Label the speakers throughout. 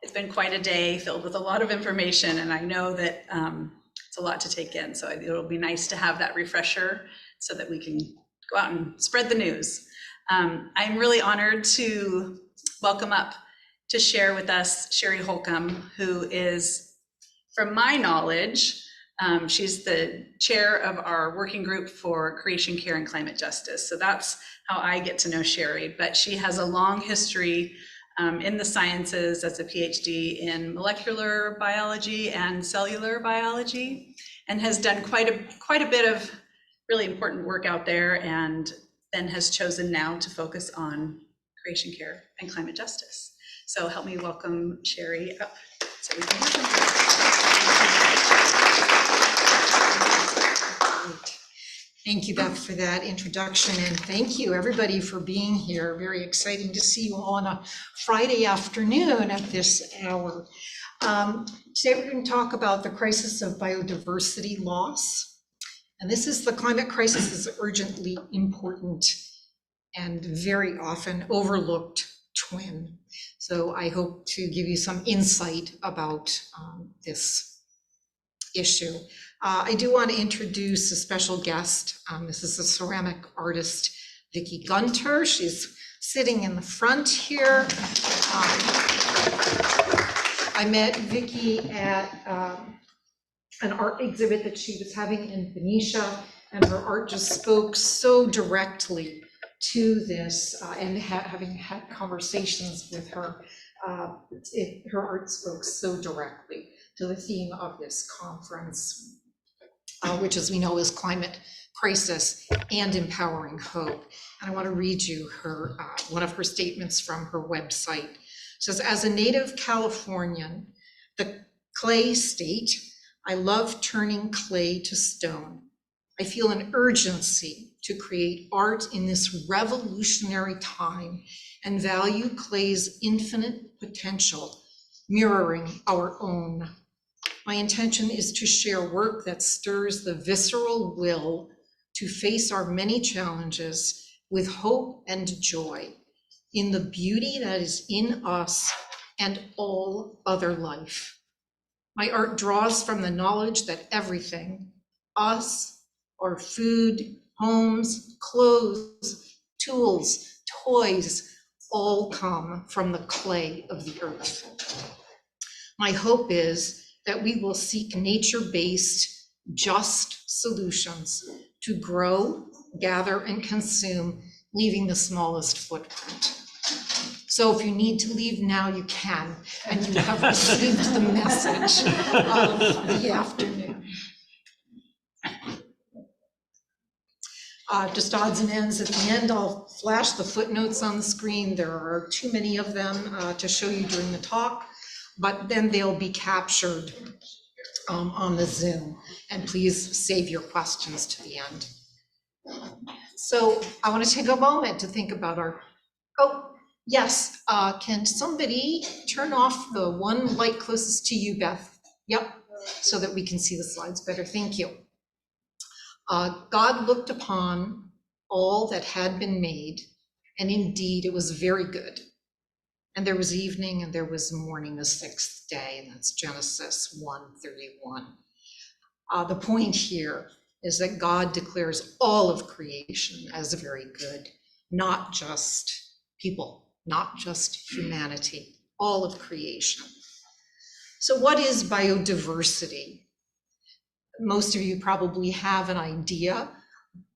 Speaker 1: it's been quite a day filled with a lot of information, and I know that it's a lot to take in. So it'll be nice to have that refresher so that we can go out and spread the news. I'm really honored to welcome up to share with us Cherie Holcomb, who is, from my knowledge, she's the chair of our working group for creation care and climate justice. So that's how I get to know Cherie, but she has a long history in the sciences as a PhD in molecular biology and cellular biology, and has done quite a bit of really important work out there, and then has chosen now to focus on creation care and climate justice. So help me welcome Cherie up so we can hear from her.
Speaker 2: Thank you, Beth, for that introduction, and thank you everybody for being here. Very exciting to see you all on a Friday afternoon at this hour. Today we're going to talk about the crisis of biodiversity loss. And the climate crisis is urgently important and very often overlooked twin. So I hope to give you some insight about this issue. I do want to introduce a special guest. This is a ceramic artist, Vicki Gunter. She's sitting in the front here. I met Vicki at an art exhibit that she was having in Venetia, and her art just spoke so directly to this, and having had conversations with her, her art spoke so directly to the theme of this conference, which, as we know, is climate crisis and empowering hope. And I want to read you her one of her statements from her website. It says, "As a native Californian, the clay state, I love turning clay to stone. I feel an urgency to create art in this revolutionary time and value clay's infinite potential, mirroring our own. My intention is to share work that stirs the visceral will to face our many challenges with hope and joy in the beauty that is in us and all other life. My art draws from the knowledge that everything, us, our food, homes, clothes, tools, toys, all come from the clay of the earth. My hope is that we will seek nature-based, just solutions to grow, gather, and consume, leaving the smallest footprint. So if you need to leave now, you can, and you have received the message of the afternoon." Just odds and ends at the end, I'll flash the footnotes on the screen. There are too many of them to show you during the talk, but then they'll be captured on the Zoom, and please save your questions to the end. So I want to take a moment to think about yes, can somebody turn off the one light closest to you, Beth? Yep, so that we can see the slides better. Thank you. God looked upon all that had been made, and indeed it was very good. And there was evening and there was morning, the sixth day, and that's Genesis 1:31. The point here is that God declares all of creation as very good, not just people, not just humanity, all of creation. So what is biodiversity? Most of you probably have an idea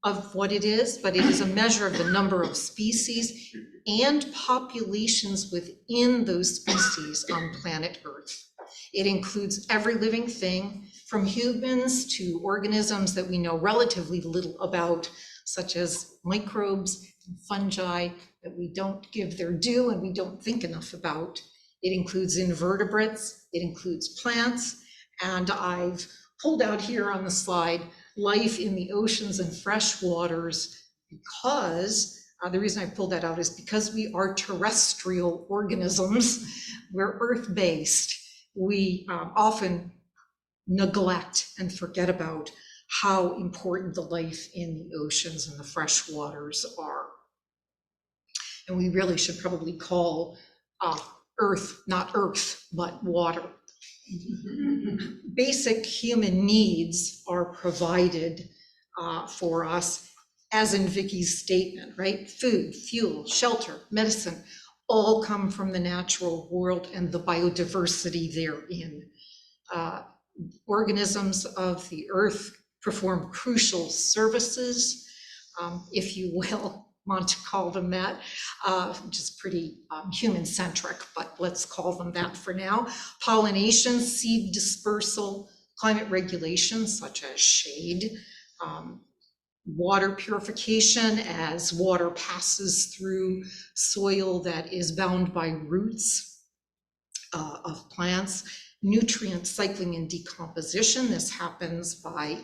Speaker 2: of what it is, but it is a measure of the number of species and populations within those species on planet Earth. It includes every living thing, from humans to organisms that we know relatively little about, such as microbes and fungi that we don't give their due and we don't think enough about. It includes invertebrates, it includes plants, and I've pulled out here on the slide life in the oceans and fresh waters, because the reason I pulled that out is because we are terrestrial organisms. We're earth-based. We often neglect and forget about how important the life in the oceans and the fresh waters are. And we really should probably call earth, not earth, but water. Basic human needs are provided for us, as in Vicky's statement, right? Food, fuel, shelter, medicine, all come from the natural world and the biodiversity therein. Organisms of the earth perform crucial services, if you will, want to call them that, which is pretty human-centric, but let's call them that for now. Pollination, seed dispersal, climate regulation, such as shade, water purification as water passes through soil that is bound by roots of plants, nutrient cycling and decomposition. This happens by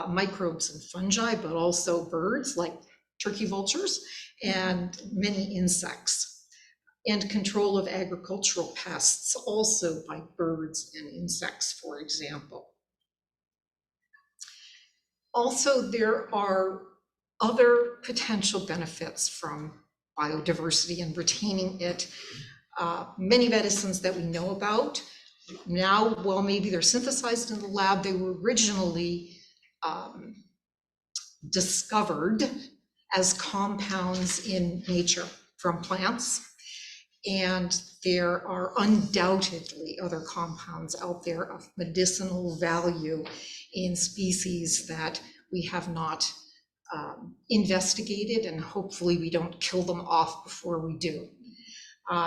Speaker 2: microbes and fungi, but also birds like turkey vultures and many insects, and control of agricultural pests also by birds and insects, for example. Also, there are other potential benefits from biodiversity and retaining it. Many medicines that we know about now, well, maybe they're synthesized in the lab, they were originally discovered as compounds in nature from plants. And there are undoubtedly other compounds out there of medicinal value in species that we have not investigated, and hopefully we don't kill them off before we do.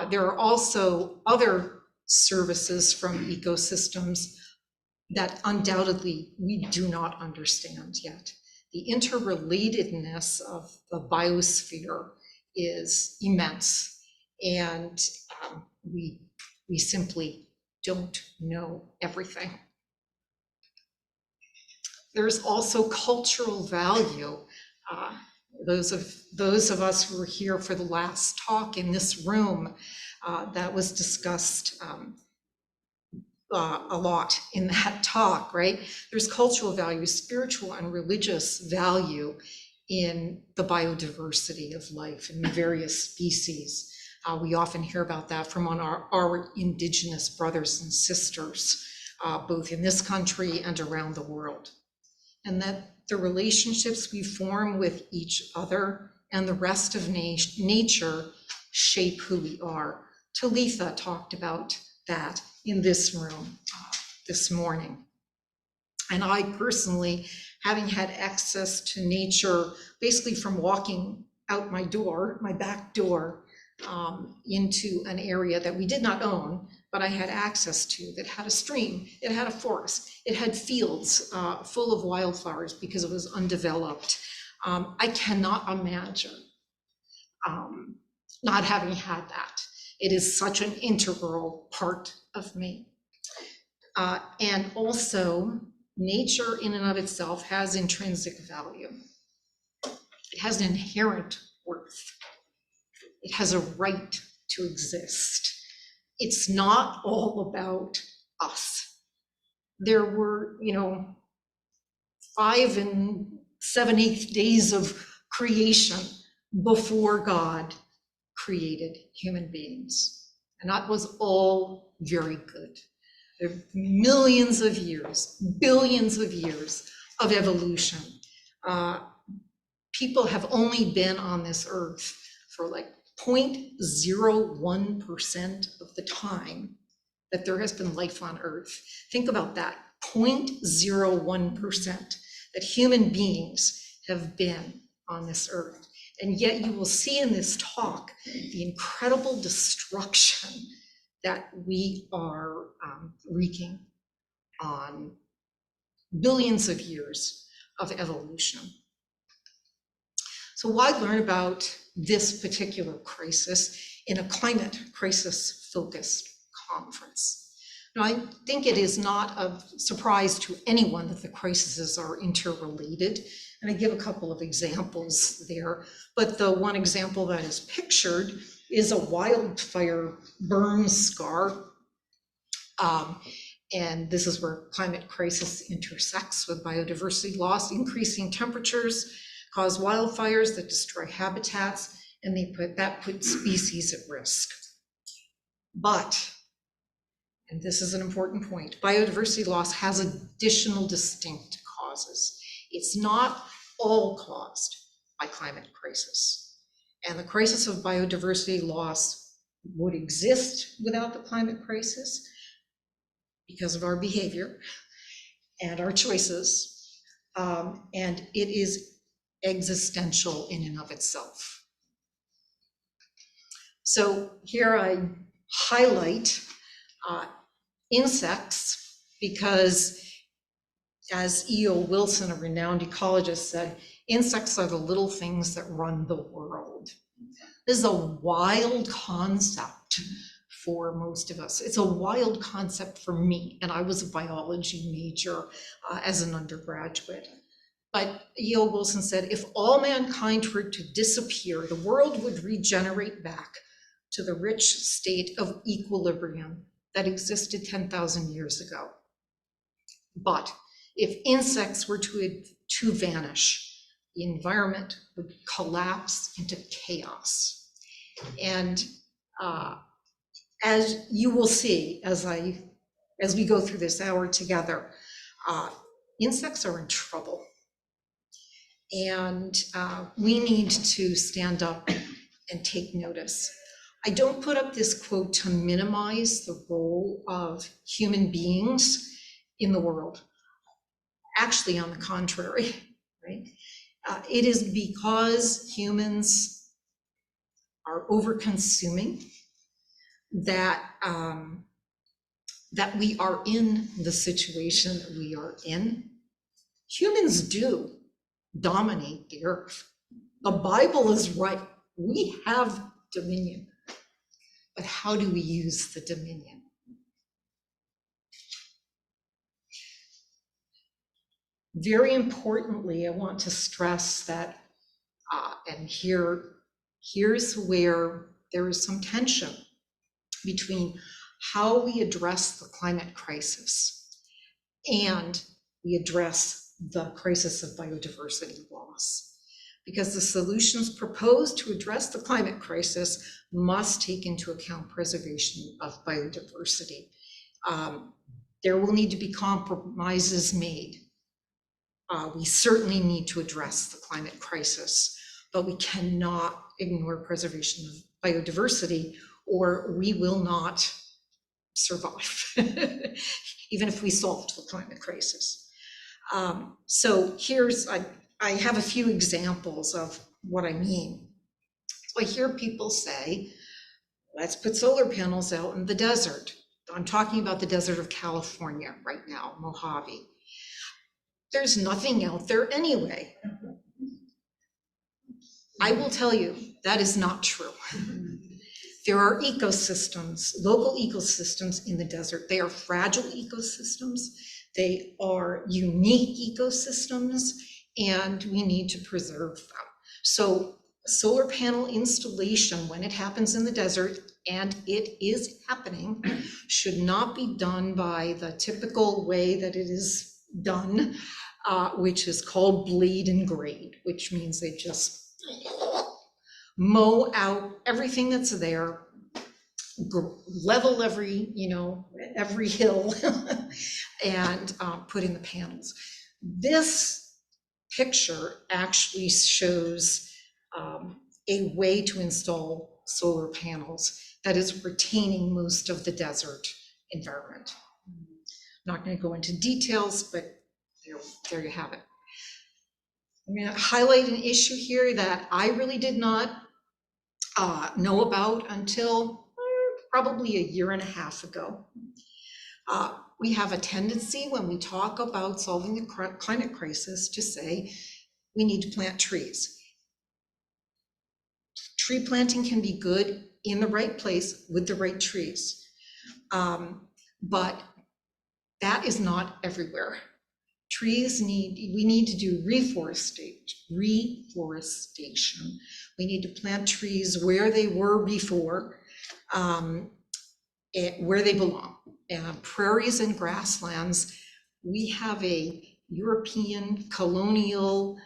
Speaker 2: There are also other services from ecosystems that undoubtedly we do not understand yet. The interrelatedness of the biosphere is immense, and we simply don't know everything. There's also cultural value. Those of us who were here for the last talk in this room, that was discussed a lot in that talk, right? There's cultural value, spiritual and religious value in the biodiversity of life in various species. We often hear about that from our indigenous brothers and sisters, both in this country and around the world. And that the relationships we form with each other and the rest of nature shape who we are. Talitha talked about that in this room this morning. And I personally, having had access to nature, basically from walking out my door, my back door, into an area that we did not own, but I had access to, that had a stream, it had a forest, it had fields full of wildflowers because it was undeveloped. I cannot imagine not having had that. It is such an integral part of me. And also, nature in and of itself has intrinsic value. It has an inherent worth. It has a right to exist. It's not all about us. There were, 5 and 7/8 days of creation before God created human beings. And that was all very good. There are millions of years, billions of years of evolution. People have only been on this earth for like 0.01% of the time that there has been life on earth. Think about that, 0.01% that human beings have been on this earth. And yet you will see in this talk the incredible destruction that we are wreaking on billions of years of evolution. So why learn about this particular crisis in a climate crisis focused conference? Now, I think it is not a surprise to anyone that the crises are interrelated. And I give a couple of examples there, but the one example that is pictured is a wildfire burn scar. And this is where climate crisis intersects with biodiversity loss. Increasing temperatures cause wildfires that destroy habitats, and that put species at risk. But, and this is an important point, biodiversity loss has additional distinct causes. It's not all caused by climate crisis. And the crisis of biodiversity loss would exist without the climate crisis because of our behavior and our choices. And it is existential in and of itself. So here I highlight insects because, as E.O. Wilson, a renowned ecologist, said, insects are the little things that run the world. This is a wild concept for most of us. It's a wild concept for me, and I was a biology major as an undergraduate. But E.O. Wilson said, if all mankind were to disappear, the world would regenerate back to the rich state of equilibrium that existed 10,000 years ago. But if insects were to vanish, the environment would collapse into chaos. And as you will see, as we go through this hour together, insects are in trouble. And we need to stand up and take notice. I don't put up this quote to minimize the role of human beings in the world. Actually, on the contrary, right? It is because humans are over-consuming that we are in the situation that we are in. Humans do dominate the earth. The Bible is right. We have dominion. But how do we use the dominion? Very importantly, I want to stress that, and here's where there is some tension between how we address the climate crisis and we address the crisis of biodiversity loss. Because the solutions proposed to address the climate crisis must take into account preservation of biodiversity. There will need to be compromises made. We certainly need to address the climate crisis, but we cannot ignore preservation of biodiversity or we will not survive, even if we solved the climate crisis. So I have a few examples of what I mean. So I hear people say, let's put solar panels out in the desert. I'm talking about the desert of California right now, Mojave. There's nothing out there anyway. I will tell you, that is not true. There are ecosystems, local ecosystems in the desert. They are fragile ecosystems. They are unique ecosystems, and we need to preserve them. So solar panel installation, when it happens in the desert, and it is happening, should not be done by the typical way that it is done, which is called blade and grade, which means they just mow out everything that's there, level every hill, and put in the panels. This picture actually shows a way to install solar panels that is retaining most of the desert environment. I'm not going to go into details, but there you have it. I'm going to highlight an issue here that I really did not know about until probably a year and a half ago. We have a tendency when we talk about solving the climate crisis to say we need to plant trees. Tree planting can be good in the right place with the right trees, but that is not everywhere. We need to do reforestation. We need to plant trees where they were before, where they belong. Prairies and grasslands, we have a European colonial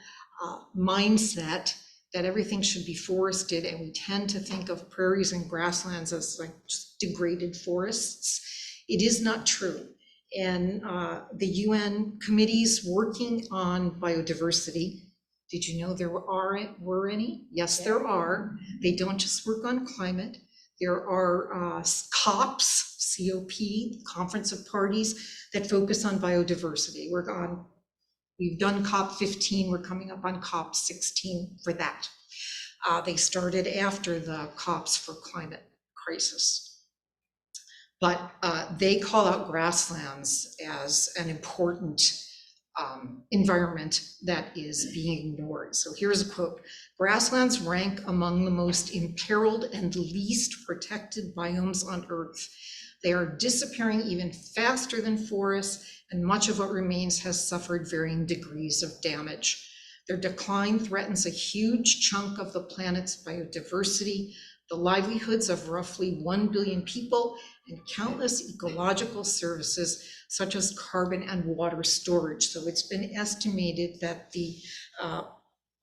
Speaker 2: mindset that everything should be forested, and we tend to think of prairies and grasslands as like just degraded forests. It is not true. And the UN committees working on biodiversity, did you know there were any? Yes, there are. They don't just work on climate. There are COPs, COP, Conference of Parties, that focus on biodiversity. We've done COP 15, we're coming up on COP 16 for that. They started after the COPs for climate crisis. But they call out grasslands as an important environment that is being ignored. So here's a quote: "Grasslands rank among the most imperiled and least protected biomes on Earth. They are disappearing even faster than forests, and much of what remains has suffered varying degrees of damage. Their decline threatens a huge chunk of the planet's biodiversity, the livelihoods of roughly 1 billion people, and countless ecological services such as carbon and water storage." So it's been estimated that the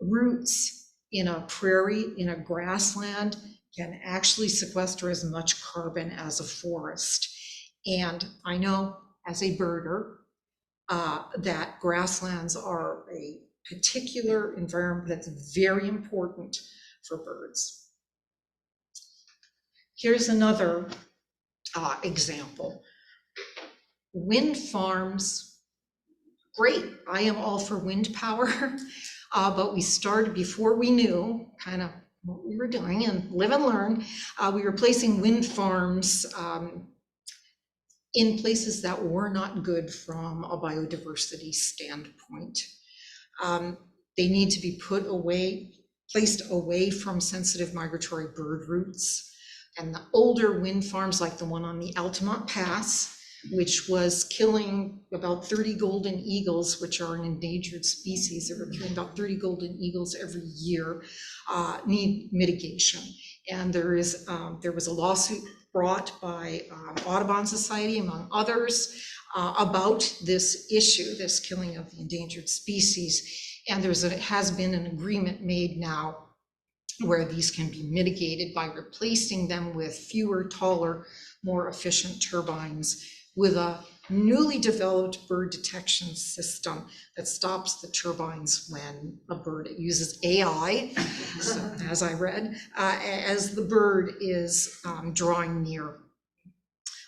Speaker 2: roots in a prairie, in a grassland, can actually sequester as much carbon as a forest. And I know as a birder that grasslands are a particular environment that's very important for birds. Here's another example. Wind farms, great. I am all for wind power, but we started before we knew kind of what we were doing, and live and learn. We were placing wind farms in places that were not good from a biodiversity standpoint. They need to be placed away from sensitive migratory bird routes. And the older wind farms, like the one on the Altamont Pass, which was killing about 30 golden eagles, which are an endangered species. There were killing about 30 golden eagles every year, need mitigation. And there was a lawsuit brought by Audubon Society, among others, about this issue, this killing of the endangered species. And has been an agreement made now where these can be mitigated by replacing them with fewer, taller, more efficient turbines, with a newly developed bird detection system that stops the turbines when a bird, it uses AI, so, as I read, as the bird is drawing near.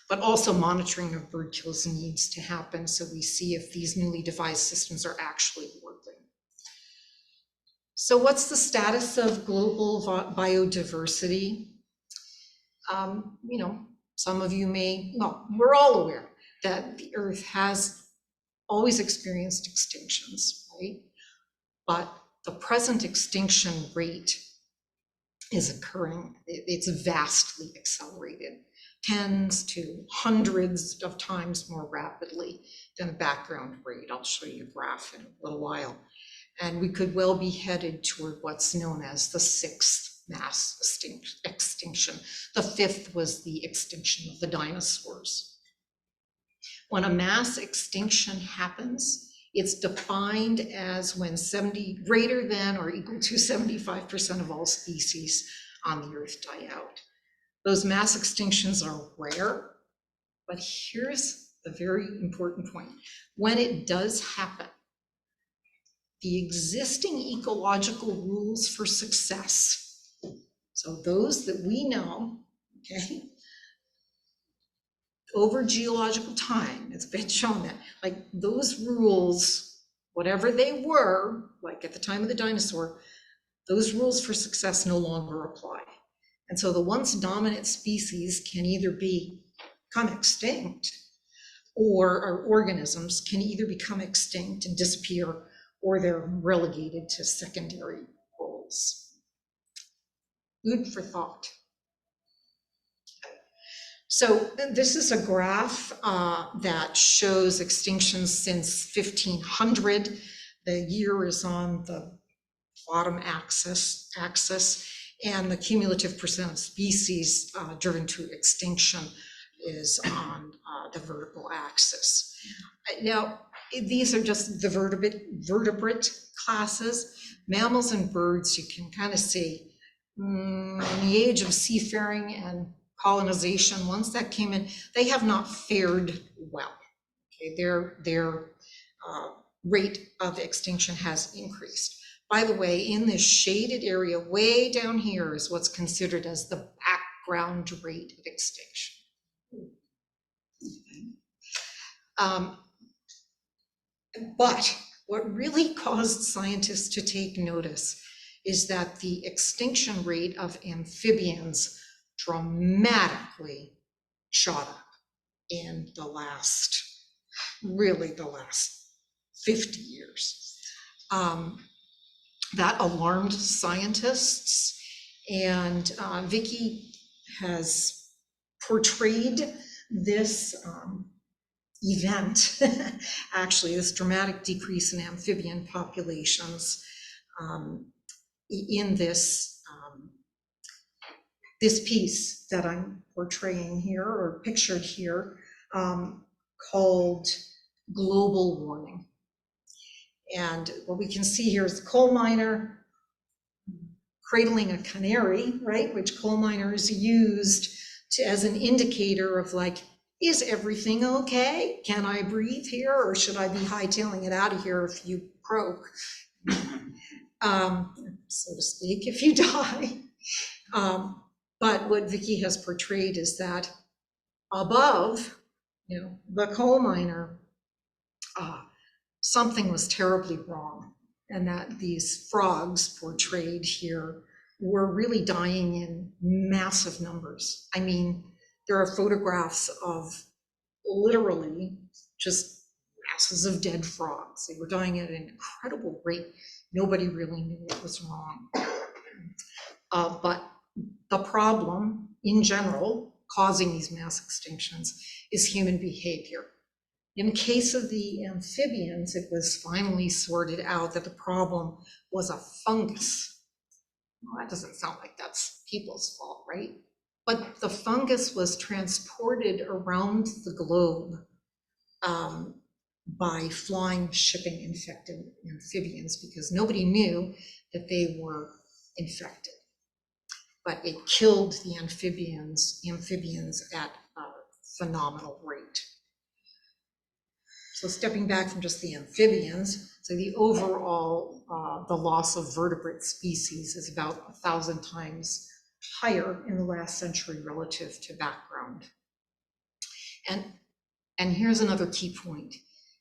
Speaker 2: But also monitoring of bird kills needs to happen, so we see if these newly devised systems are actually working. So what's the status of global biodiversity? Some of you we're all aware that the Earth has always experienced extinctions, right? But the present extinction rate is occurring, it's vastly accelerated, tens to hundreds of times more rapidly than the background rate. I'll show you a graph in a little while. And we could well be headed toward what's known as the 6th mass extinction. The 5th was the extinction of the dinosaurs. When a mass extinction happens, it's defined as when greater than or equal to 75% of all species on the Earth die out. Those mass extinctions are rare, but here's the very important point. When it does happen, the existing ecological rules for success, so those that we know, okay, over geological time, it's been shown that, like, those rules, whatever they were, like at the time of the dinosaur, those rules for success no longer apply. And so the once dominant species can either become extinct, or organisms can either become extinct and disappear, or they're relegated to secondary roles. Food for thought. So this is a graph that shows extinctions since 1500. The year is on the bottom axis, and the cumulative percent of species driven to extinction is on the vertical axis. Now, these are just the vertebrate classes. Mammals and birds, you can kind of see in the age of seafaring and colonization, once that came in, they have not fared well. Okay, their rate of extinction has increased. By the way, in this shaded area way down here is what's considered as the background rate of extinction. But what really caused scientists to take notice is that the extinction rate of amphibians dramatically shot up in the last 50 years. That alarmed scientists, and Vicki has portrayed this event, actually, this dramatic decrease in amphibian populations in this piece that I'm portraying here, or pictured here, called Global Warming. And what we can see here is the coal miner cradling a canary, right, which coal miners used as an indicator of like, is everything okay? Can I breathe here, or should I be hightailing it out of here if you croak, so to speak, if you die? But what Vicki has portrayed is that above, the coal miner, something was terribly wrong, and that these frogs portrayed here were really dying in massive numbers. I mean, there are photographs of literally just masses of dead frogs. They were dying at an incredible rate. Nobody really knew what was wrong. But the problem in general causing these mass extinctions is human behavior. In the case of the amphibians, it was finally sorted out that the problem was a fungus. Well, that doesn't sound like that's people's fault, right? But the fungus was transported around the globe by flying, shipping infected amphibians, because nobody knew that they were infected. But it killed the amphibians at a phenomenal rate. So stepping back from just the amphibians, so the overall, the loss of vertebrate species is about 1,000 times higher in the last century relative to background. And here's another key point.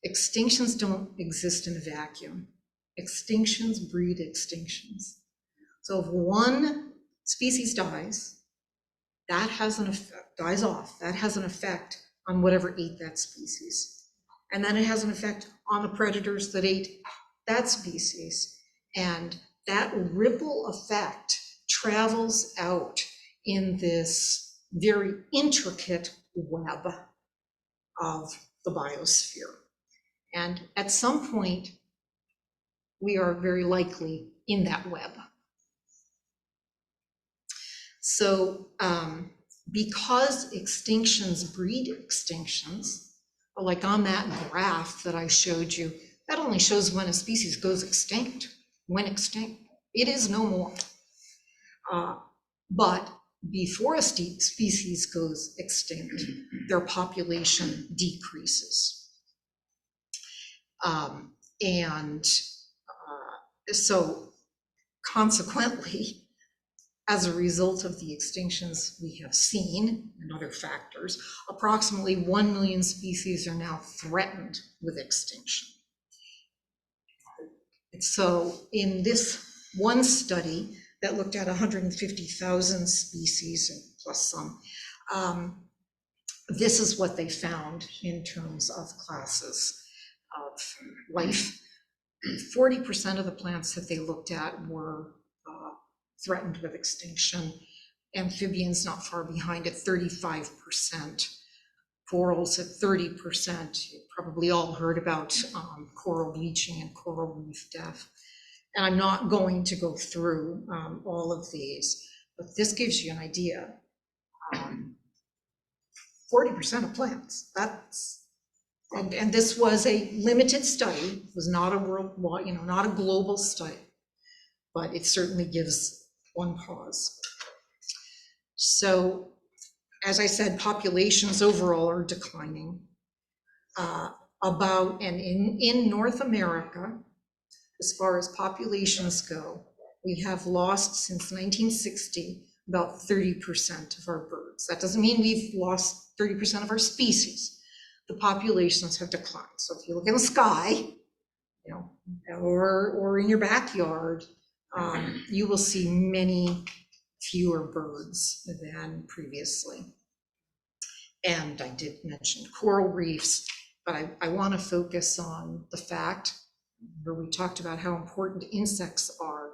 Speaker 2: Extinctions don't exist in a vacuum. Extinctions breed extinctions. So if one species dies, that has an effect, dies off, that has an effect on whatever ate that species. And then it has an effect on the predators that ate that species. And that ripple effect travels out in this very intricate web of the biosphere. And at some point, we are very likely in that web. So because extinctions breed extinctions, like on that graph that I showed you, that only shows when a species goes extinct, when extinct. It is no more. But before a species goes extinct, their population decreases. So consequently, as a result of the extinctions we have seen and other factors, approximately 1 million species are now threatened with extinction. So in this one study that looked at 150,000 species plus some, this is what they found in terms of classes of life. 40% of the plants that they looked at were threatened with extinction. Amphibians not far behind at 35%. Corals at 30%. You probably all heard about coral bleaching and coral reef death. And I'm not going to go through all of these, but this gives you an idea. 40% of plants, that's And this was a limited study, it was not a worldwide, not a global study, but it certainly gives one pause. So, as I said, populations overall are declining. In North America, as far as populations go, we have lost since 1960 about 30% of our birds. That doesn't mean we've lost 30% of our species. The populations have declined. So if you look in the sky, or in your backyard, you will see many fewer birds than previously. And I did mention coral reefs, but I want to focus on the fact where we talked about how important insects are,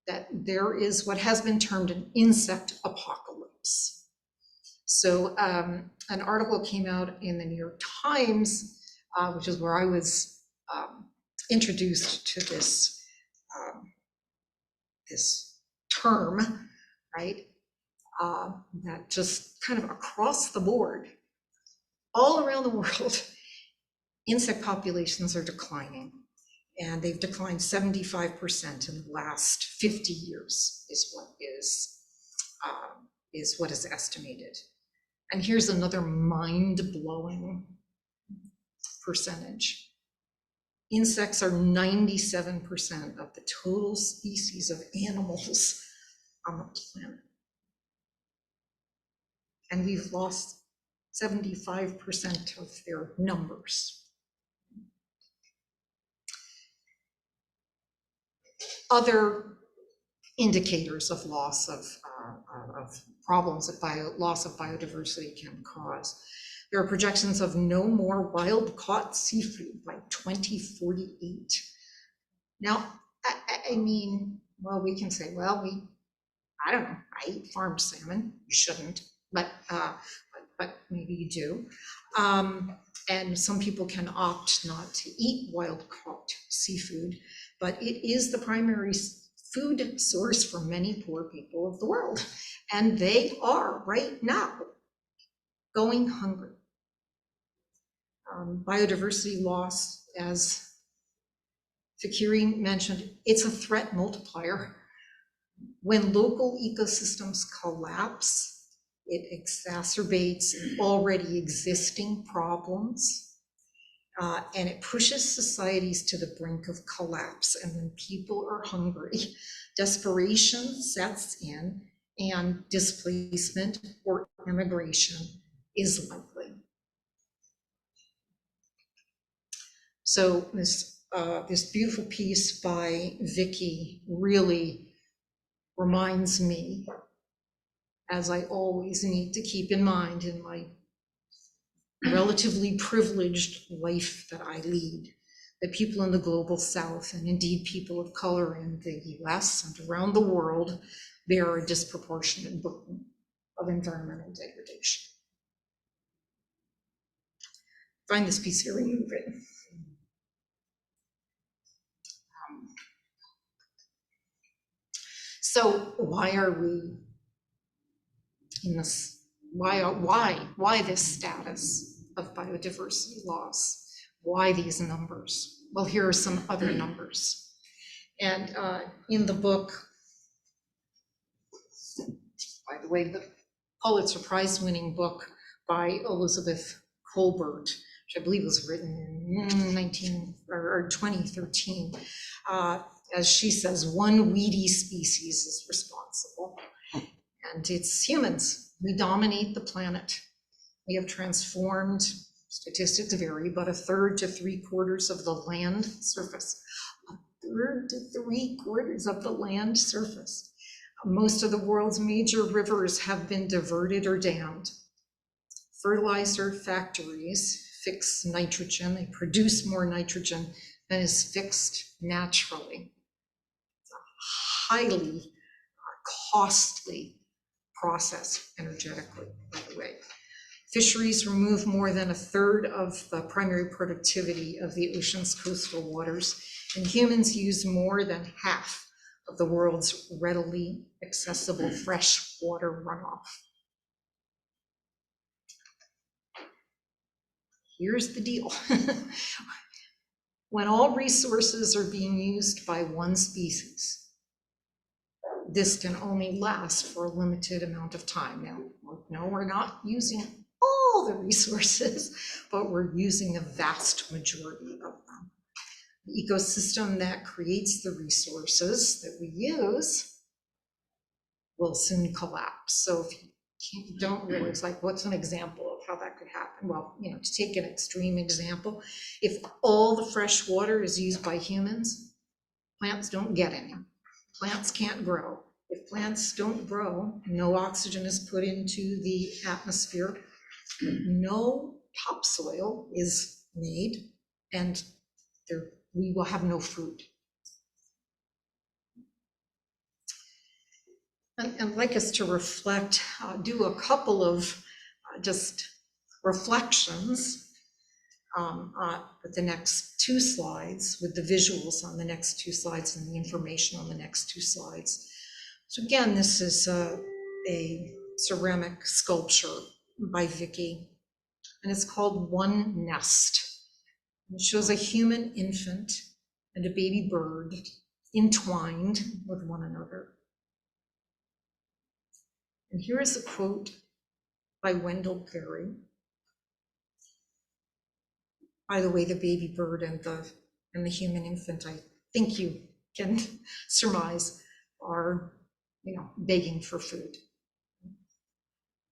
Speaker 2: that there is what has been termed an insect apocalypse. So an article came out in the New York Times, which is where I was introduced to this term, right? That just kind of across the board, all around the world, insect populations are declining. And they've declined 75% in the last 50 years is what is estimated. And here's another mind-blowing percentage. Insects are 97% of the total species of animals on the planet. And we've lost 75% of their numbers. Other indicators of loss of problems that loss of biodiversity can cause. There are projections of no more wild caught seafood by 2048. Now, I mean, well, we can say, well, I don't know, I eat farmed salmon. You shouldn't, but maybe you do. And some people can opt not to eat wild caught seafood, but it is the primary food source for many poor people of the world. And they are right now going hungry. Biodiversity loss, as Cherie mentioned, it's a threat multiplier. When local ecosystems collapse, it exacerbates already existing problems, and it pushes societies to the brink of collapse. And when people are hungry, desperation sets in, and displacement or immigration is likely. So this beautiful piece by Vicky really reminds me, as I always need to keep in mind in my relatively privileged life that I lead, that people in the global South, and indeed people of color in the US and around the world, bear a disproportionate burden of environmental degradation. Find this piece here and move it. So why are we in this? Why this status of biodiversity loss? Why these numbers? Well, here are some other numbers. And in the book, by the way, the Pulitzer Prize winning book by Elizabeth Colbert, which I believe was written in 2013, as she says, one weedy species is responsible, and it's humans. We dominate the planet. We have transformed, statistics vary, but 1/3 to 3/4 of the land surface. 1/3 to 3/4 of the land surface. Most of the world's major rivers have been diverted or dammed. Fertilizer factories fix nitrogen. They produce more nitrogen than is fixed naturally. It's a highly costly process energetically, by the way. Fisheries remove more than 1/3 of the primary productivity of the ocean's coastal waters, and humans use more than half of the world's readily accessible fresh water runoff. Here's the deal. When all resources are being used by one species, this can only last for a limited amount of time. Now, no, we're not using all the resources, but we're using a vast majority of them. The ecosystem that creates the resources that we use will soon collapse. So if you don't really, it's like, what's an example of how that could happen? Well, to take an extreme example, if all the fresh water is used by humans, plants don't get any. Plants can't grow. If plants don't grow, no oxygen is put into the atmosphere, no topsoil is made, and we will have no food. And I'd like us to reflect, do a couple of just reflections with the next 2 slides, with the visuals on the next 2 slides and the information on the next 2 slides. So again, this is a ceramic sculpture by Vicki, and it's called One Nest. It shows a human infant and a baby bird entwined with one another. And here is a quote by Wendell Berry. By the way, the baby bird and the human infant, I think you can surmise, are begging for food.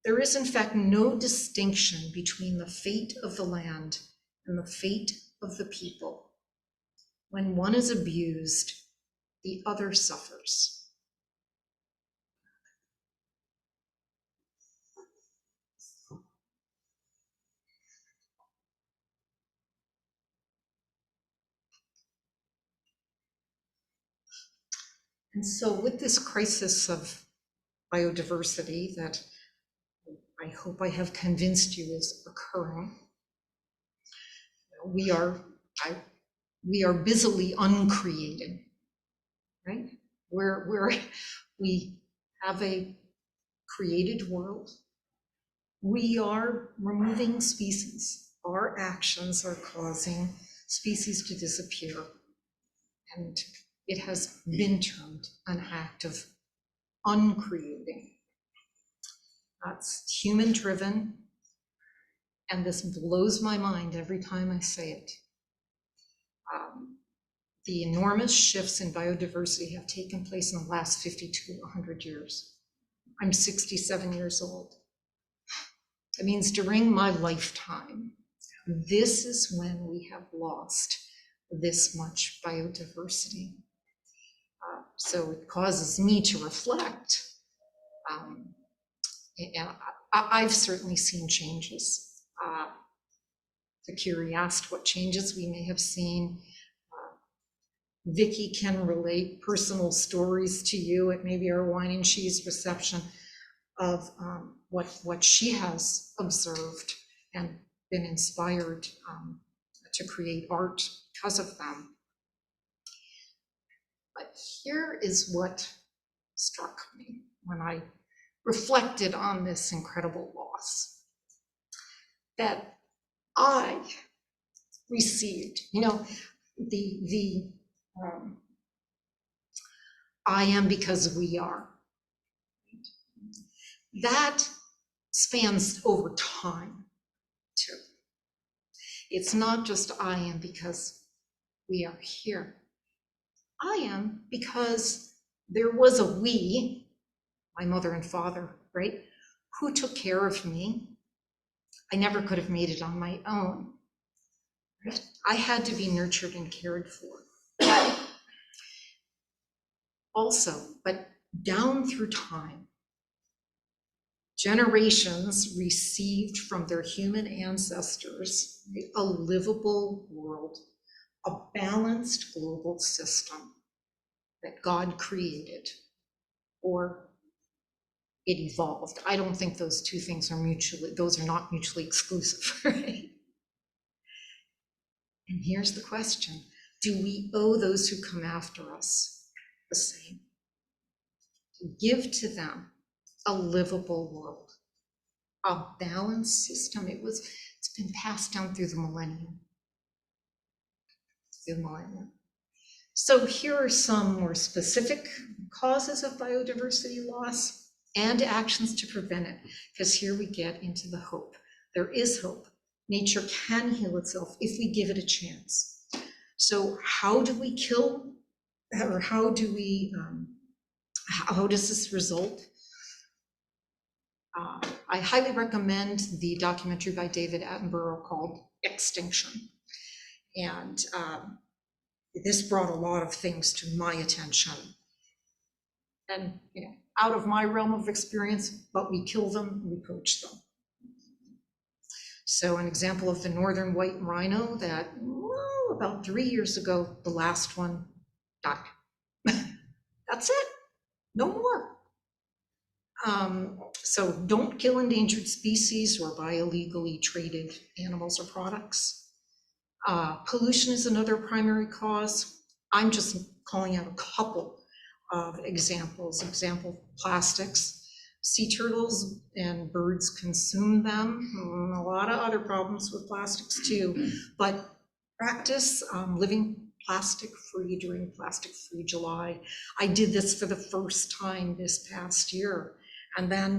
Speaker 2: There is in fact no distinction between the fate of the land and the fate of the people. When one is abused, the other suffers. And so with this crisis of biodiversity that I hope I have convinced you is occurring, we are busily uncreating, right? We have a created world. We are removing species. Our actions are causing species to disappear. And it has been termed an act of uncreating. That's human driven. And this blows my mind every time I say it. The enormous shifts in biodiversity have taken place in the last 50 to 100 years. I'm 67 years old. It means during my lifetime, this is when we have lost this much biodiversity. So it causes me to reflect. And I've certainly seen changes. Cherie asked what changes we may have seen. Vicki can relate personal stories to you at maybe our wine and cheese reception of what she has observed and been inspired to create art because of them. But here is what struck me when I reflected on this incredible loss, that I received, the I am because we are. That spans over time too. It's not just I am because we are here. I am because there was a we, my mother and father, right, who took care of me. I never could have made it on my own. Right? I had to be nurtured and cared for. Also, but down through time, generations received from their human ancestors a livable world, a balanced global system that God created, or it evolved. I don't think those two things are not mutually exclusive, right? And here's the question: do we owe those who come after us the same? To give to them a livable world, a balanced system. It's been passed down through the millennium. So here are some more specific causes of biodiversity loss and actions to prevent it, because here we get into the hope. There is hope. Nature can heal itself if we give it a chance. So how do we kill, or how does this result? I highly recommend the documentary by David Attenborough called Extinction. And this brought a lot of things to my attention. And out of my realm of experience, but we kill them, we poach them. So an example of the northern white rhino that about 3 years ago, the last one died. That's it, no more. So don't kill endangered species or buy illegally traded animals or products. Pollution is another primary cause. I'm just calling out a couple of examples. Plastics. Sea turtles and birds consume them. A lot of other problems with plastics too, but practice living plastic free during Plastic Free July. I did this for the first time this past year. And then,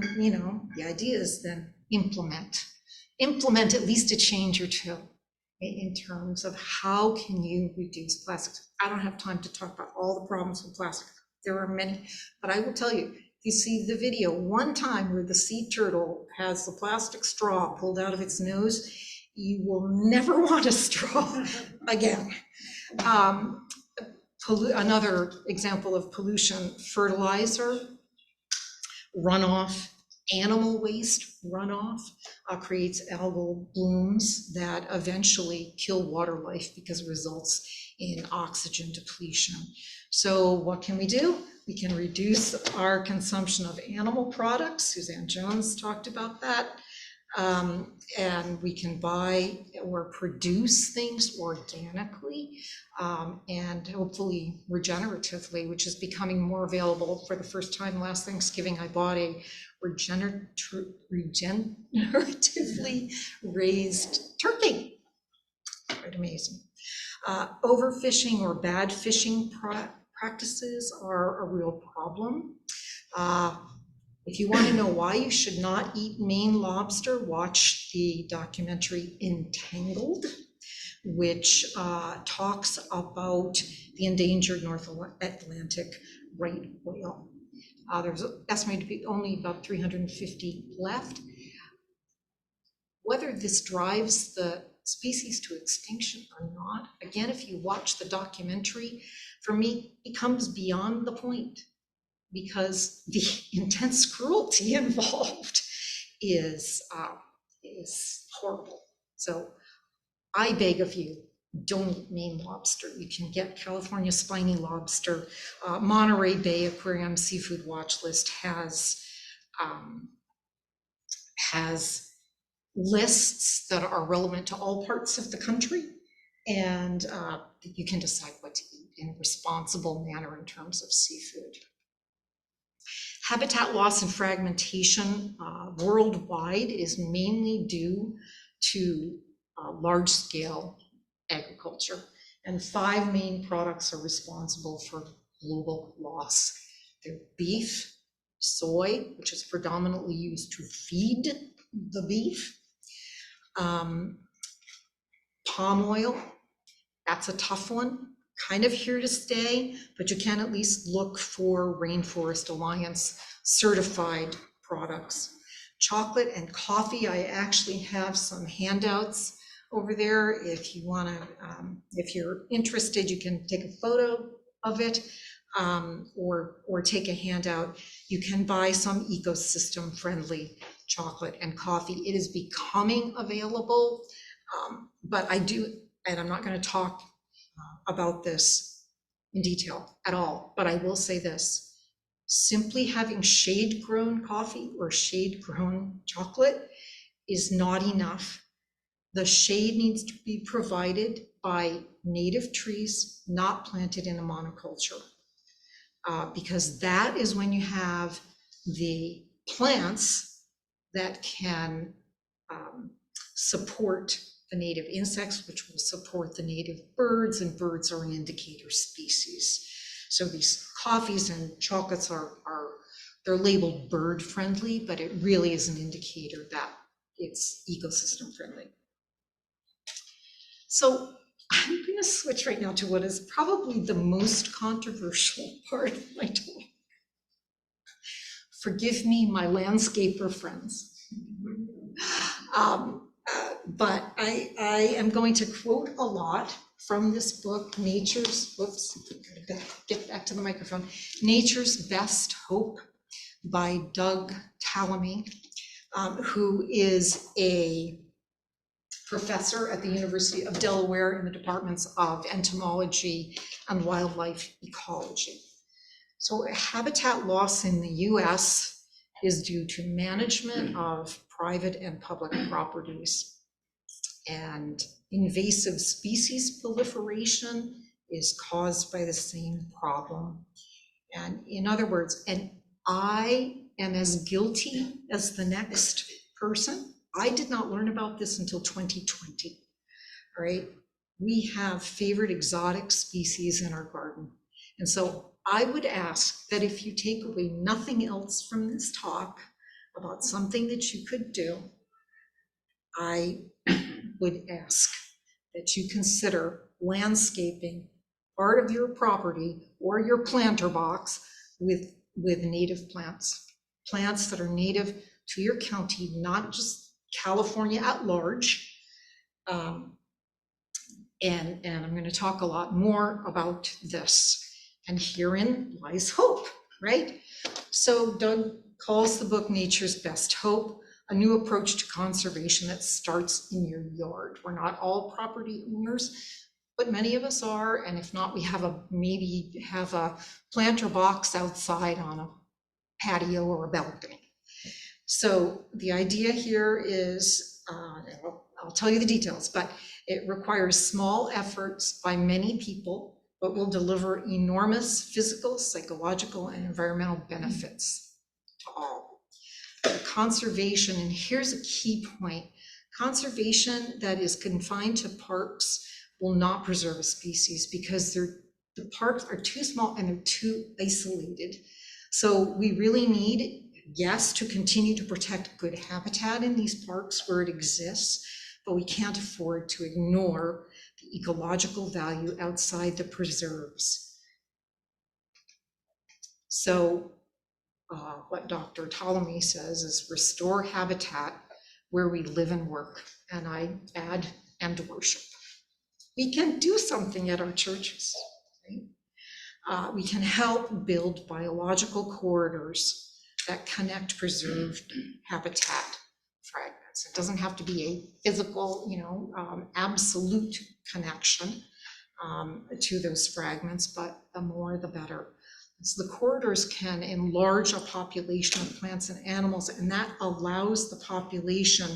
Speaker 2: the idea is then implement at least a change or two in terms of how can you reduce plastics. I don't have time to talk about all the problems with plastic. There are many, but I will tell you, you see the video one time where the sea turtle has the plastic straw pulled out of its nose, you will never want a straw again. Another example of pollution, fertilizer, runoff, animal waste runoff creates algal blooms that eventually kill water life because it results in oxygen depletion. So what can we do? We can reduce our consumption of animal products. Suzanne Jones talked about that. And we can buy or produce things organically and hopefully regeneratively, which is becoming more available. For the first time last Thanksgiving, I bought a regeneratively raised turkey. Quite amazing. Overfishing or bad fishing practices are a real problem. If you want to know why you should not eat Maine lobster, watch the documentary Entangled, which talks about the endangered North Atlantic right whale. There's estimated to be only about 350 left. Whether this drives the species to extinction or not, again, if you watch the documentary, for me, it comes beyond the point, because the intense cruelty involved is horrible. So I beg of you, don't eat Maine lobster. You can get California spiny lobster. Monterey Bay Aquarium Seafood Watch List has lists that are relevant to all parts of the country, and you can decide what to eat in a responsible manner in terms of seafood. Habitat loss and fragmentation worldwide is mainly due to large-scale agriculture, and 5 main products are responsible for global loss. They're beef, soy, which is predominantly used to feed the beef, palm oil, that's a tough one. Kind of here to stay, but you can at least look for Rainforest Alliance certified products. Chocolate and coffee, I actually have some handouts over there. If you want to, if you're interested, you can take a photo of it or take a handout. You can buy some ecosystem friendly chocolate and coffee. It is becoming available, but I do, and I'm not going to talk about this in detail at all, but I will say this: simply having shade grown coffee or shade grown chocolate is not enough. The shade needs to be provided by native trees, not planted in a monoculture, because that is when you have the plants that can support the native insects, which will support the native birds, and birds are an indicator species. So these coffees and chocolates they're labeled bird friendly, but it really is an indicator that it's ecosystem friendly. So I'm going to switch right now to what is probably the most controversial part of my talk. Forgive me, my landscaper friends. But I am going to quote a lot from this book, get back to the microphone, Nature's Best Hope by Doug Tallamy, who is a professor at the University of Delaware in the departments of entomology and wildlife ecology. So habitat loss in the US is due to management of private and public properties. And invasive species proliferation is caused by the same problem. And in other words, and I am as guilty as the next person. I did not learn about this until 2020, all right? We have favored exotic species in our garden. And so I would ask that if you take away nothing else from this talk about something that you could do, I would ask that you consider landscaping part of your property or your planter box with native plants that are native to your county, not just California at large. And I'm going to talk a lot more about this. And herein lies hope, right? So Doug calls the book Nature's Best Hope, a new approach to conservation that starts in your yard. We're not all property owners, but many of us are. And if not, we maybe have a planter box outside on a patio or a balcony. So the idea here is, I'll tell you the details, but it requires small efforts by many people, but will deliver enormous physical, psychological, and environmental benefits to all. Conservation, and here's a key point, conservation that is confined to parks will not preserve a species because the parks are too small and they're too isolated. So we really need, yes, to continue to protect good habitat in these parks where it exists, but we can't afford to ignore the ecological value outside the preserves. So what Dr. Tallamy says is restore habitat where we live and work, and I add, and worship. We can do something at our churches, right? We can help build biological corridors that connect preserved habitat fragments. It doesn't have to be a physical, absolute connection to those fragments, but the more the better. So the corridors can enlarge a population of plants and animals, and that allows the population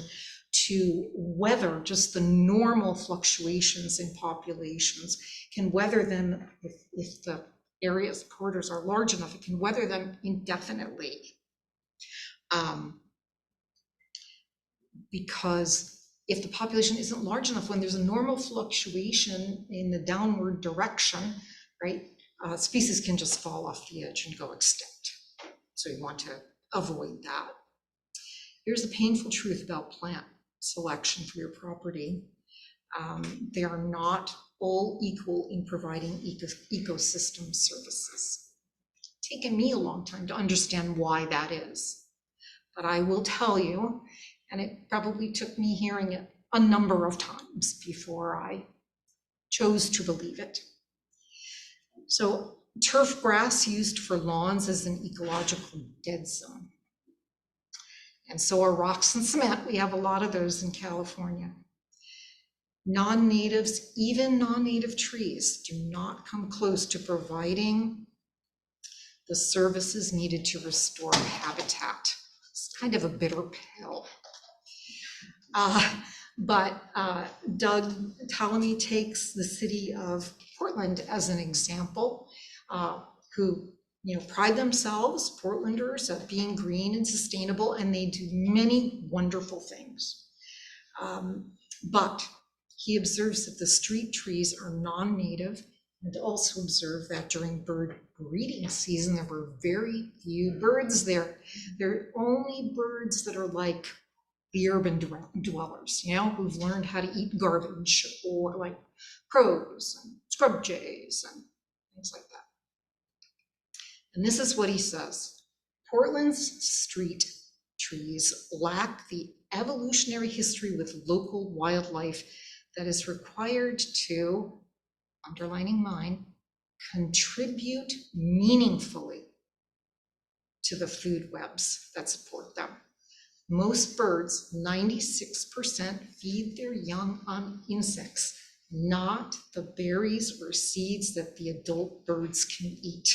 Speaker 2: to weather just the normal fluctuations in populations, can weather them if the areas, corridors are large enough, it can weather them indefinitely. Because if the population isn't large enough, when there's a normal fluctuation in the downward direction, right, species can just fall off the edge and go extinct. So you want to avoid that. Here's the painful truth about plant selection for your property. They are not all equal in providing ecosystem services. It's taken me a long time to understand why that is. But I will tell you, and it probably took me hearing it a number of times before I chose to believe it. So turf grass used for lawns is an ecological dead zone. And so are rocks and cement. We have a lot of those in California. Non-natives, even non-native trees, do not come close to providing the services needed to restore habitat. It's kind of a bitter pill. But Doug Tallamy takes the city of Portland as an example, who pride themselves, Portlanders, at being green and sustainable, and they do many wonderful things. But he observes that the street trees are non-native, and also observed that during bird breeding season, there were very few birds there. There are only birds that are like the urban dwellers, you know, who've learned how to eat garbage, or like crows and scrub jays and things like that. And this is what he says: Portland's street trees lack the evolutionary history with local wildlife that is required to, underlining mine, contribute meaningfully to the food webs that support them. Most birds, 96%, feed their young on insects, not the berries or seeds that the adult birds can eat.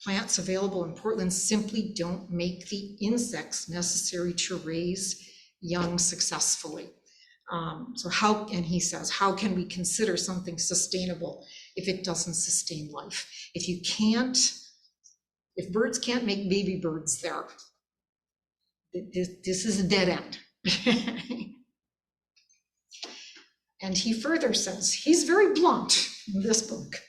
Speaker 2: Plants available in Portland simply don't make the insects necessary to raise young successfully. And he says, how can we consider something sustainable if it doesn't sustain life? If birds can't make baby birds there, this is a dead end. And he further says, he's very blunt in this book: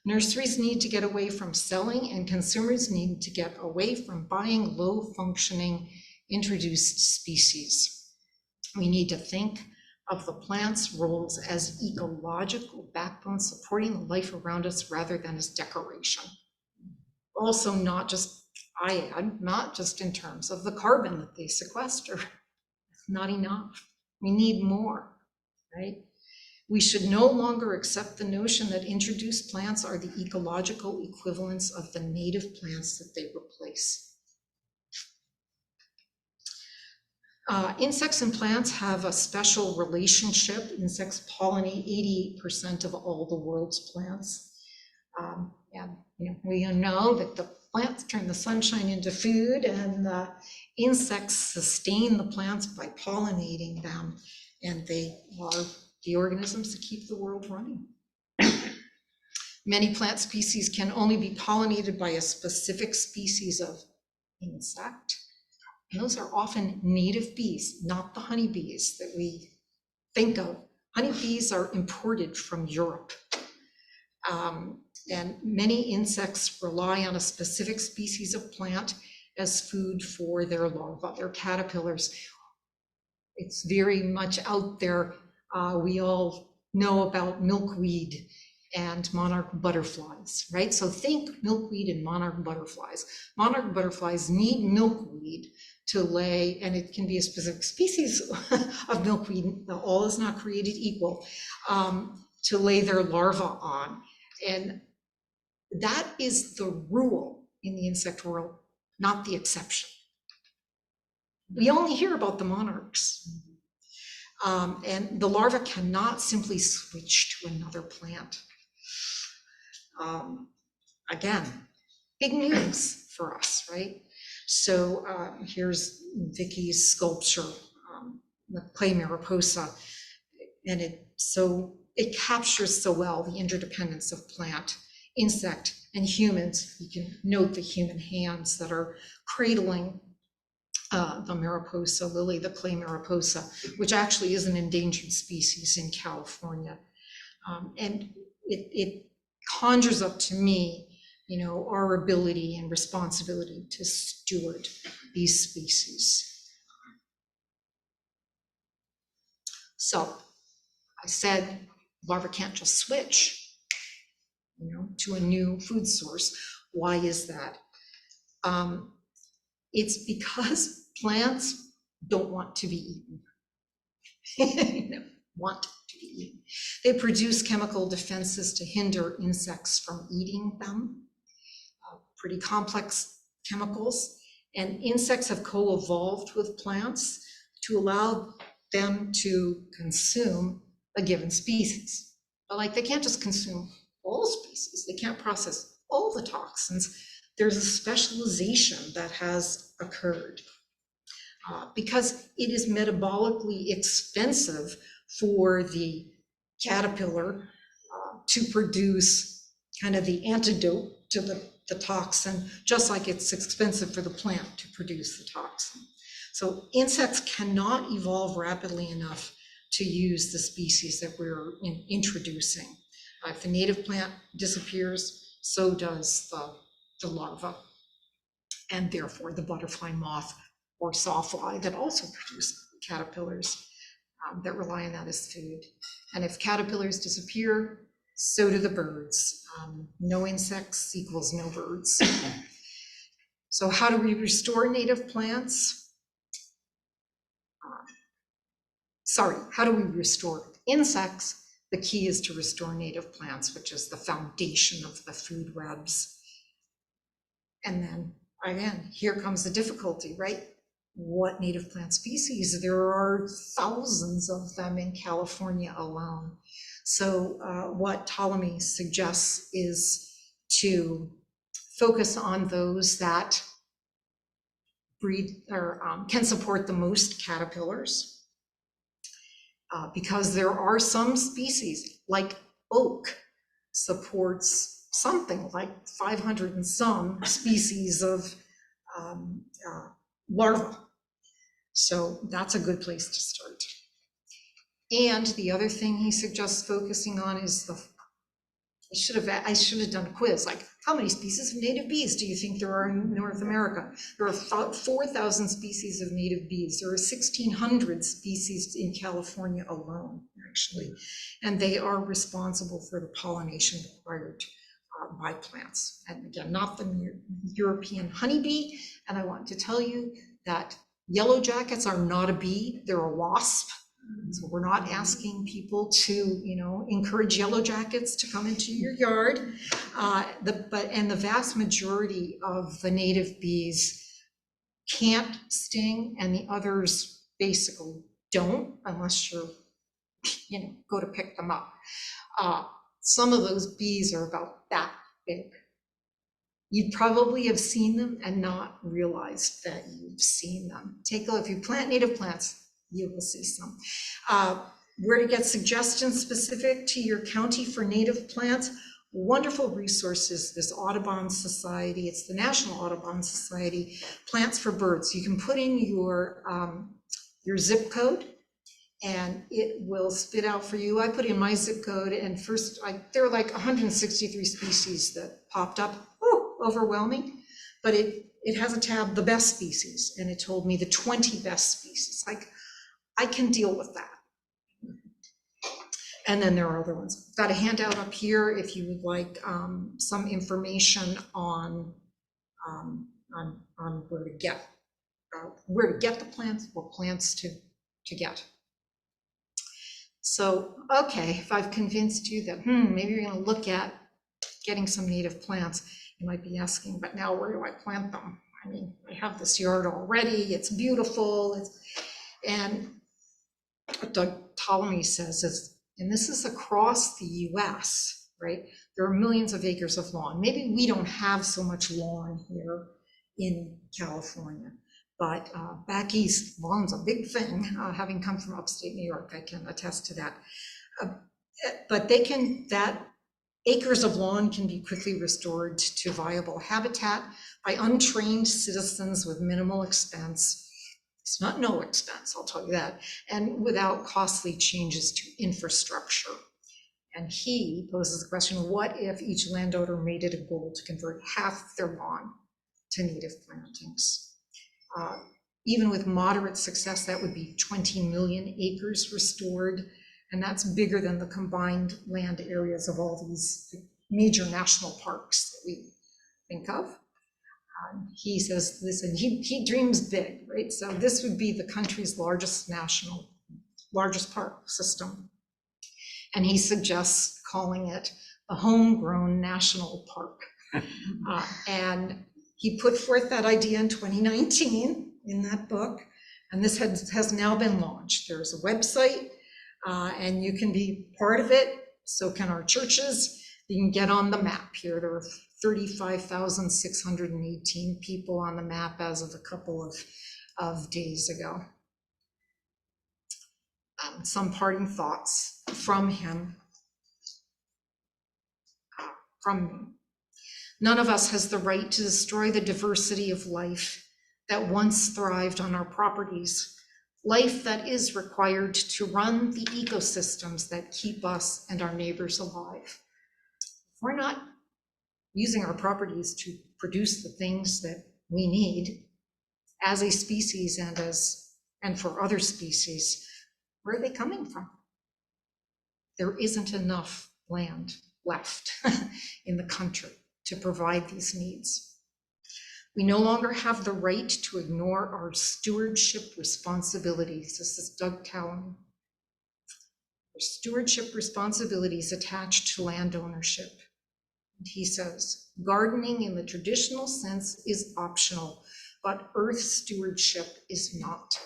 Speaker 2: nurseries need to get away from selling, and consumers need to get away from buying low-functioning introduced species. We need to think of the plant's roles as ecological backbone supporting the life around us rather than as decoration. Also, not just in terms of the carbon that they sequester. It's not enough. We need more, right? We should no longer accept the notion that introduced plants are the ecological equivalents of the native plants that they replace. Insects and plants have a special relationship. Insects pollinate 88% of all the world's plants. And we know that the plants turn the sunshine into food, and the insects sustain the plants by pollinating them, and they are the organisms that keep the world running. Many plant species can only be pollinated by a specific species of insect. And those are often native bees, not the honeybees that we think of. Honeybees are imported from Europe. And many insects rely on a specific species of plant as food for their larvae, their caterpillars. It's very much out there. We all know about milkweed and monarch butterflies, right? So think milkweed and monarch butterflies. Monarch butterflies need milkweed to lay, and it can be a specific species of milkweed, all is not created equal, to lay their larvae on. And that is the rule in the insect world, not the exception. We only hear about the monarchs. And the larva cannot simply switch to another plant. Again, big news for us, right? So here's Vicky's sculpture, the clay mariposa, and it captures so well the interdependence of plant, insect, and humans. You can note the human hands that are cradling the mariposa lily, the clay mariposa, which actually is an endangered species in California. And it conjures up to me, our ability and responsibility to steward these species. So I said, larvae can't just switch, to a new food source. Why is that? It's because plants don't want to be eaten. Want to be eaten. They produce chemical defenses to hinder insects from eating them. Pretty complex chemicals. And insects have co-evolved with plants to allow them to consume a given species. But they can't just consume all species. They can't process all the toxins. There's a specialization that has occurred because it is metabolically expensive for the caterpillar to produce kind of the antidote to the toxin, just like it's expensive for the plant to produce the toxin. So insects cannot evolve rapidly enough to use the species that we're introducing. If the native plant disappears, so does the larva, and therefore the butterfly moth or sawfly that also produce caterpillars that rely on that as food. And if caterpillars disappear, so do the birds. No insects equals no birds. So how do we restore native plants? How do we restore insects? The key is to restore native plants, which is the foundation of the food webs. And then again, here comes the difficulty, right? What native plant species? There are thousands of them in California alone. So what Ptolemy suggests is to focus on those that breed or can support the most caterpillars, because there are some species like oak supports something like 500 and some species of larvae. So that's a good place to start. And the other thing he suggests focusing on is I should have done a quiz, like how many species of native bees do you think there are in North America? There are 4,000 species of native bees. There are 1,600 species in California alone, actually. And they are responsible for the pollination required by plants. And again, not the European honeybee. And I want to tell you that yellow jackets are not a bee, they're a wasp. So we're not asking people to, encourage yellow jackets to come into your yard. And the vast majority of the native bees can't sting, and the others basically don't, unless you're, go to pick them up. Some of those bees are about that big. You probably have seen them and not realized that you've seen them. Take a look, if you plant native plants, you will see some. Where to get suggestions specific to your county for native plants? Wonderful resources, this Audubon Society, it's the National Audubon Society, Plants for Birds. You can put in your zip code and it will spit out for you. I put in my zip code and first, there were like 163 species that popped up. Oh, overwhelming. But it has a tab, the best species, and it told me the 20 best species. I can deal with that. And then there are other ones. Got a handout up here if you would like some information on where to get the plants, what plants to get. So, okay, if I've convinced you that maybe you're going to look at getting some native plants, you might be asking, but now where do I plant them? I mean, I have this yard already. It's beautiful. And what Doug Ptolemy says is, and this is across the US, right? There are millions of acres of lawn. Maybe we don't have so much lawn here in California, but back east, lawn's a big thing. Having come from upstate New York, I can attest to that. But that acres of lawn can be quickly restored to viable habitat by untrained citizens with minimal expense. It's not no expense, I'll tell you that, and without costly changes to infrastructure. And he poses the question, what if each landowner made it a goal to convert half of their lawn to native plantings? Even with moderate success, that would be 20 million acres restored, and that's bigger than the combined land areas of all these major national parks that we think of. He says this, and he dreams big, right? So this would be the country's largest park system. And he suggests calling it the Homegrown National Park. And he put forth that idea in 2019 in that book, and this has now been launched. There's a website, and you can be part of it. So can our churches. You can get on the map here. There are 35,618 people on the map as of a couple of days ago. Some parting thoughts from him, from me. None of us has the right to destroy the diversity of life that once thrived on our properties, life that is required to run the ecosystems that keep us and our neighbors alive. If we're not using our properties to produce the things that we need as a species and for other species, where are they coming from? There isn't enough land left in the country to provide these needs. We no longer have the right to ignore our stewardship responsibilities. This is Doug Callum. Our stewardship responsibilities attached to land ownership. And he says, gardening in the traditional sense is optional, but earth stewardship is not.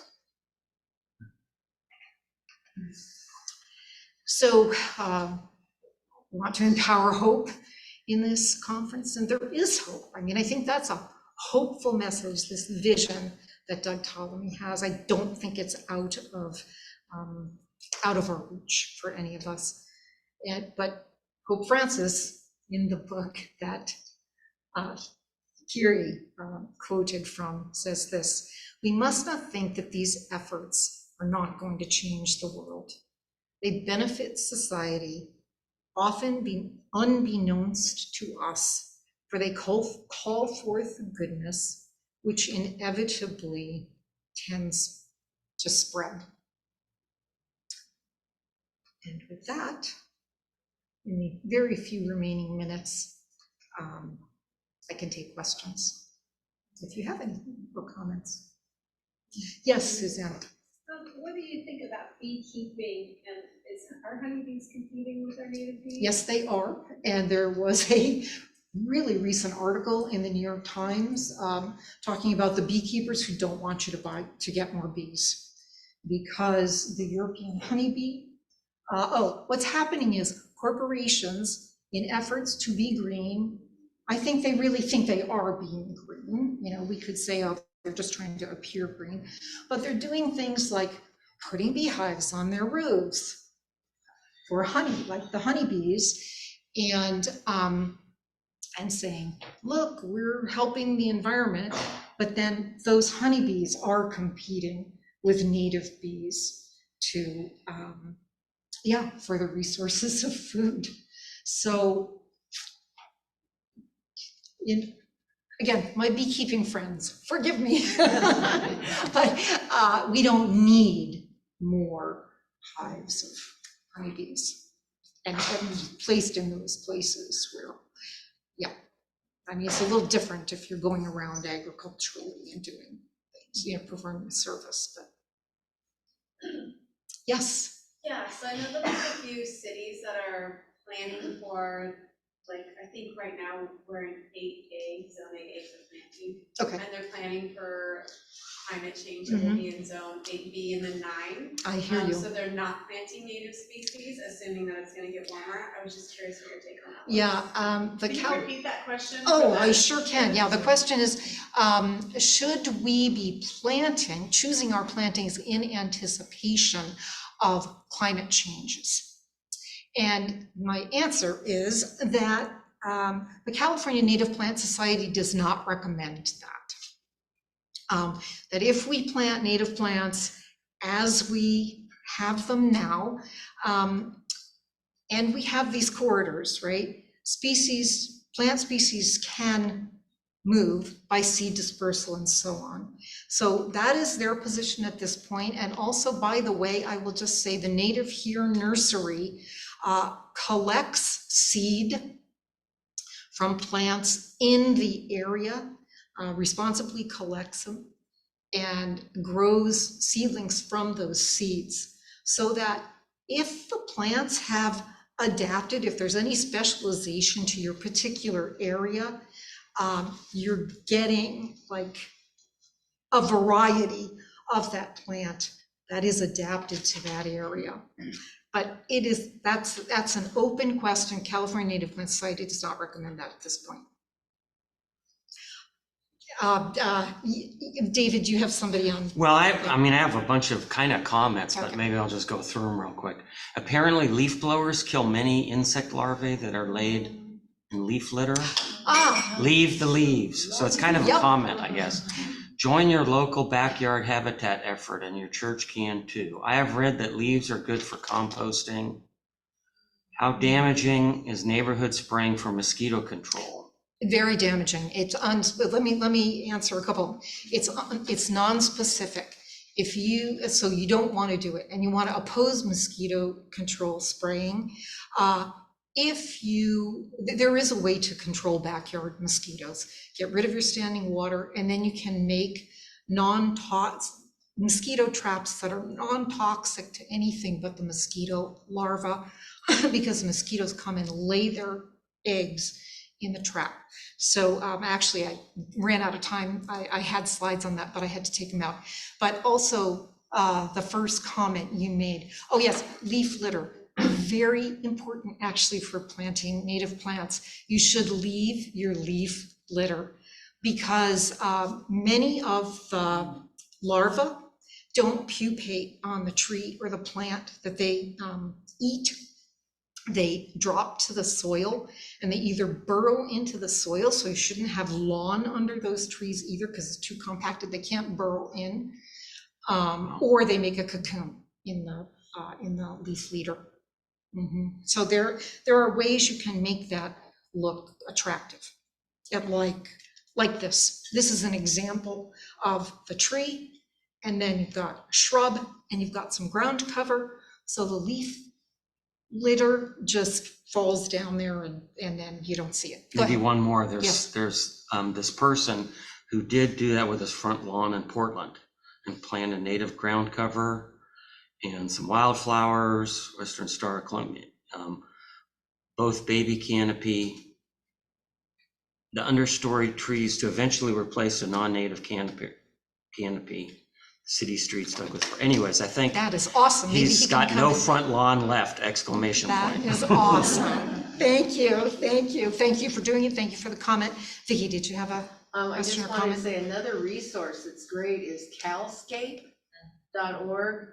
Speaker 2: So we want to empower hope in this conference, and there is hope. I mean, I think that's a hopeful message, this vision that Doug Ptolemy has. I don't think it's out of our reach for any of us. But Pope Francis, in the book that Cherie quoted from, says this: we must not think that these efforts are not going to change the world. They benefit society, often unbeknownst to us, for they call forth goodness, which inevitably tends to spread. And with that, in the very few remaining minutes, I can take questions if you have any comments. Yes, Suzanne.
Speaker 3: What do you think about beekeeping, and are honeybees competing with our native bees?
Speaker 2: Yes, they are. And there was a really recent article in the New York Times talking about the beekeepers who don't want you to get more bees because the European honeybee. What's happening is corporations, in efforts to be green, I think they really think they are being green. You know, we could say, oh, they're just trying to appear green, but they're doing things like putting beehives on their roofs for honey, like the honeybees, and saying, look, we're helping the environment, but then those honeybees are competing with native bees to, for the resources of food. So, again, my beekeeping friends, forgive me, but we don't need more hives of honeybees and placed in those places where, I mean, it's a little different if you're going around agriculturally and doing things, performing a service, but yes.
Speaker 3: Yeah, so I know that there's a few cities that are planning for, like, I think right now we're in 8A, zone 8A for planting.
Speaker 2: Okay.
Speaker 3: And they're planning for climate change, it will be in zone 8B and then 9.
Speaker 2: I hear you.
Speaker 3: So they're not planting native species, assuming that it's gonna get warmer. I was just curious what your take on that was.
Speaker 2: Yeah,
Speaker 3: Can you repeat that question?
Speaker 2: I sure can. Yeah, the question is, should we be choosing our plantings in anticipation of climate changes? And my answer is that the California Native Plant Society does not recommend that. That if we plant native plants as we have them now, and we have these corridors, right? Plant species can move by seed dispersal and so on. So that is their position at this point. And also, by the way, I will just say the Native Here Nursery collects seed from plants in the area, responsibly collects them and grows seedlings from those seeds, so that if the plants have adapted, if there's any specialization to your particular area, you're getting like a variety of that plant that is adapted to that area. But that's an open question. California Native Plant Society does not recommend that at this point. David, you have somebody on?
Speaker 4: Well, I have a bunch of kind of comments, but maybe I'll just go through them real quick. Apparently, leaf blowers kill many insect larvae that are laid in leaf litter. Leave the leaves. So it's kind of a comment, I guess. Join your local backyard habitat effort, and your church can too. I have read that leaves are good for composting. How damaging is neighborhood spraying for mosquito control?
Speaker 2: Very damaging. Let me answer a couple. It's non-specific. So you don't want to do it, and you want to oppose mosquito control spraying. There is a way to control backyard mosquitoes. Get rid of your standing water, and then you can make mosquito traps that are non-toxic to anything but the mosquito larva, because mosquitoes come and lay their eggs in the trap. So actually, I ran out of time. I had slides on that, but I had to take them out. But also, the first comment you made, oh yes, leaf litter. Very important actually for planting native plants. You should leave your leaf litter, because many of the larvae don't pupate on the tree or the plant that they eat. They drop to the soil, and they either burrow into the soil, so you shouldn't have lawn under those trees either, because it's too compacted, they can't burrow in, or they make a cocoon in the leaf litter. So there are ways you can make that look attractive. Like this. This is an example of the tree, and then you've got a shrub, and you've got some ground cover, so the leaf litter just falls down there, and then you don't see it.
Speaker 4: Maybe one more.
Speaker 2: Yes.
Speaker 4: There's this person who did do that with his front lawn in Portland and planted native ground cover and some wildflowers, Western Star Columbia, both baby canopy, the understory trees to eventually replace a non-native canopy. City streets, Douglas. Anyways, I think
Speaker 2: That is awesome. Maybe
Speaker 4: he's
Speaker 2: he can
Speaker 4: got
Speaker 2: come
Speaker 4: no
Speaker 2: in.
Speaker 4: front lawn left, exclamation
Speaker 2: That
Speaker 4: point.
Speaker 2: is awesome. Thank you for doing it. Thank you for the comment. Vicki, did you have a
Speaker 5: I
Speaker 2: question
Speaker 5: just
Speaker 2: or
Speaker 5: wanted to
Speaker 2: comment?
Speaker 5: say another resource that's great is calscape.org.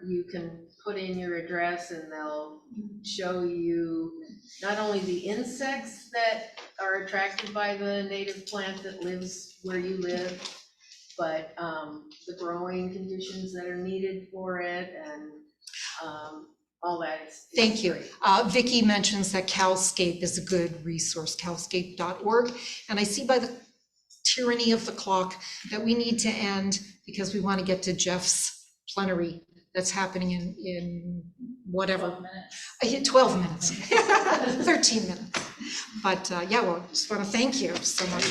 Speaker 5: You can put in your address and they'll show you not only the insects that are attracted by the native plant that lives where you live, but the growing conditions that are needed for it, and all that.
Speaker 2: Thank you. Vicki mentions that Calscape is a good resource, calscape.org. And I see by the tyranny of the clock that we need to end, because we want to get to Jeff's plenary that's happening in whatever.
Speaker 6: 12 minutes.
Speaker 2: I hit 12 minutes, 13 minutes. But yeah, well, just want to thank you so much.